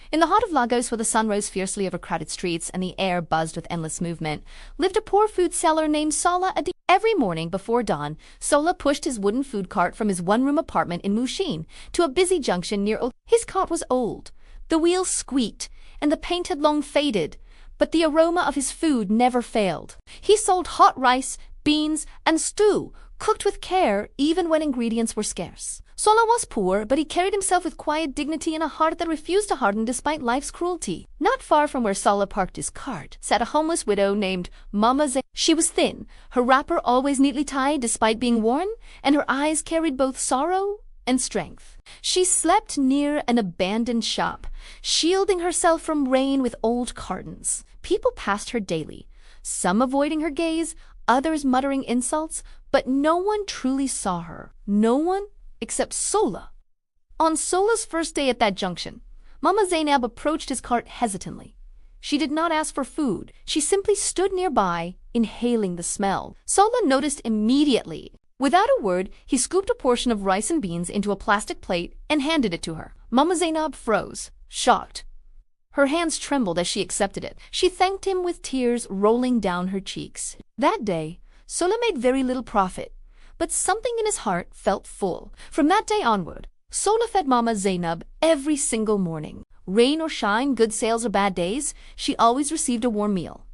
In the heart of Lagos, where the sun rose fiercely over crowded streets and the air buzzed with endless movement, lived a poor food seller named Sola Adi. Every morning before dawn, Sola pushed his wooden food cart from his one-room apartment in Mushin to a busy junction near His cart was old, the wheels squeaked, and the paint had long faded, but the aroma of his food never failed. He sold hot rice, beans, and stew, cooked with care even when ingredients were scarce. Sola was poor, but he carried himself with quiet dignity and a heart that refused to harden despite life's cruelty. Not far from where Sola parked his cart sat a homeless widow named Mama Zainab. She was thin, her wrapper always neatly tied despite being worn, and her eyes carried both sorrow and strength. She slept near an abandoned shop, shielding herself from rain with old curtains. People passed her daily, some avoiding her gaze, others muttering insults, but no one truly saw her. No one except Sola. On Sola's first day at that junction, Mama Zainab approached his cart hesitantly. She did not ask for food. She simply stood nearby, inhaling the smell. Sola noticed immediately. Without a word, he scooped a portion of rice and beans into a plastic plate and handed it to her. Mama Zainab froze, shocked. Her hands trembled as she accepted it. She thanked him with tears rolling down her cheeks. That day, Sola made very little profit, but something in his heart felt full. From that day onward, Sola fed Mama Zainab every single morning. Rain or shine, good sales or bad days, she always received a warm meal.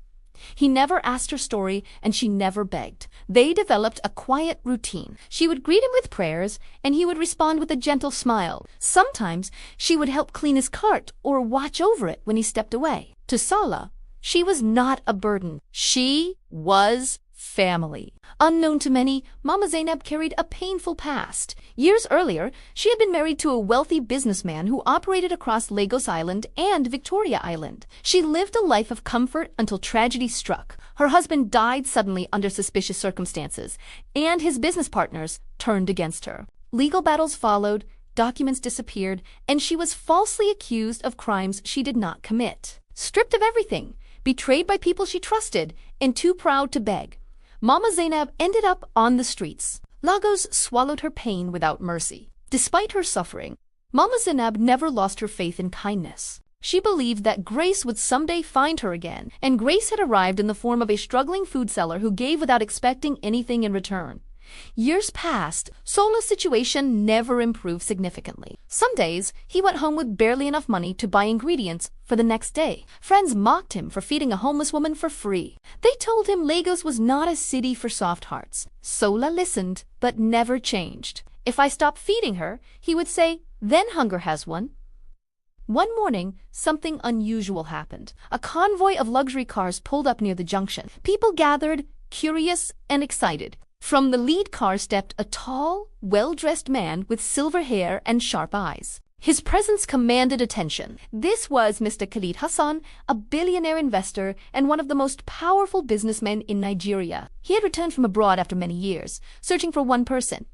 He never asked her story, and she never begged. They developed a quiet routine. She would greet him with prayers, and he would respond with a gentle smile. Sometimes she would help clean his cart or watch over it when he stepped away. To Sola, she was not a burden. She was family. Unknown to many, Mama Zainab carried a painful past. Years earlier, she had been married to a wealthy businessman who operated across Lagos Island and Victoria Island. She lived a life of comfort until tragedy struck. Her husband died suddenly under suspicious circumstances, and his business partners turned against her. Legal battles followed, documents disappeared, and she was falsely accused of crimes she did not commit. Stripped of everything, betrayed by people she trusted, and too proud to beg, Mama Zainab ended up on the streets. Lagos swallowed her pain without mercy. Despite her suffering, Mama Zainab never lost her faith in kindness. She believed that grace would someday find her again, and grace had arrived in the form of a struggling food seller who gave without expecting anything in return. Years passed, Sola's situation never improved significantly. Some days, he went home with barely enough money to buy ingredients for the next day. Friends mocked him for feeding a homeless woman for free. They told him Lagos was not a city for soft hearts. Sola listened, but never changed. If I stop feeding her, he would say, then hunger has won. One morning, something unusual happened. A convoy of luxury cars pulled up near the junction. People gathered, curious and excited. From the lead car stepped a tall, well-dressed man with silver hair and sharp eyes. His presence commanded attention. This was Mr. Khalid Hassan, a billionaire investor and one of the most powerful businessmen in Nigeria. He had returned from abroad after many years, searching for one person.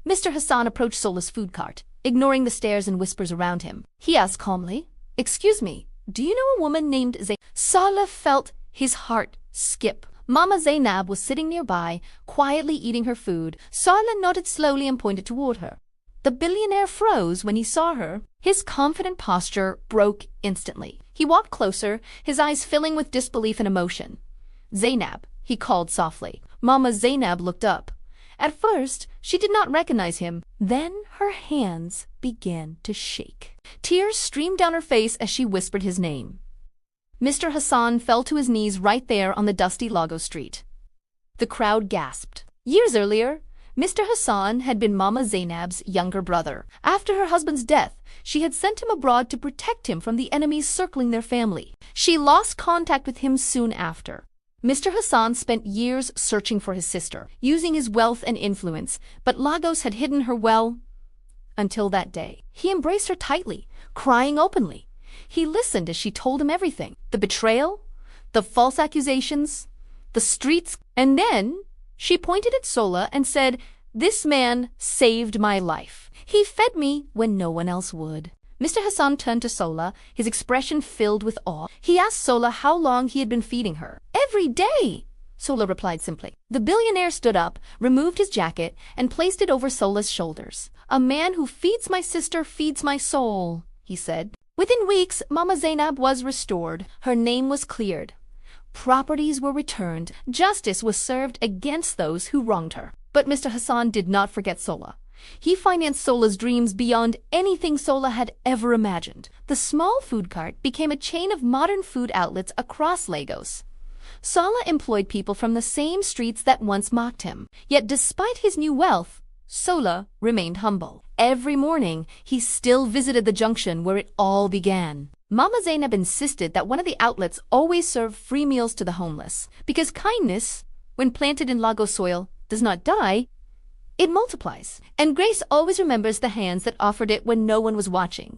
Mr. Hassan approached Sola's food cart, ignoring the stares and whispers around him. He asked calmly, "Excuse me, do you know a woman named Zainab?" Sola felt his heart skip. Mama Zainab was sitting nearby, quietly eating her food. Sola nodded slowly and pointed toward her. The billionaire froze when he saw her. His confident posture broke instantly. He walked closer, his eyes filling with disbelief and emotion. "Zainab," he called softly. Mama Zainab looked up. At first, she did not recognize him. Then her hands began to shake. Tears streamed down her face as she whispered his name. Mr. Hassan fell to his knees right there on the dusty Lagos street. The crowd gasped. Years earlier, Mr. Hassan had been Mama Zainab's younger brother. After her husband's death, she had sent him abroad to protect him from the enemies circling their family. She lost contact with him soon after. Mr. Hassan spent years searching for his sister, using his wealth and influence, but Lagos had hidden her well until that day. He embraced her tightly, crying openly. He listened as she told him everything. The betrayal, the false accusations, the streets. And then she pointed at Sola and said, "This man saved my life. He fed me when no one else would." Mr. Hassan turned to Sola, his expression filled with awe. He asked Sola how long he had been feeding her. "Every day," Sola replied simply. The billionaire stood up, removed his jacket, and placed it over Sola's shoulders. "A man who feeds my sister feeds my soul," he said. Within weeks, Mama Zainab was restored. Her name was cleared. Properties were returned. Justice was served against those who wronged her. But Mr. Hassan did not forget Sola. He financed Sola's dreams beyond anything Sola had ever imagined. The small food cart became a chain of modern food outlets across Lagos. Sola employed people from the same streets that once mocked him. Yet despite his new wealth, Sola remained humble. Every morning, he still visited the junction where it all began. Mama Zainab insisted that one of the outlets always serve free meals to the homeless, because kindness, when planted in Lagos soil, does not die, it multiplies. And Grace always remembers the hands that offered it when no one was watching.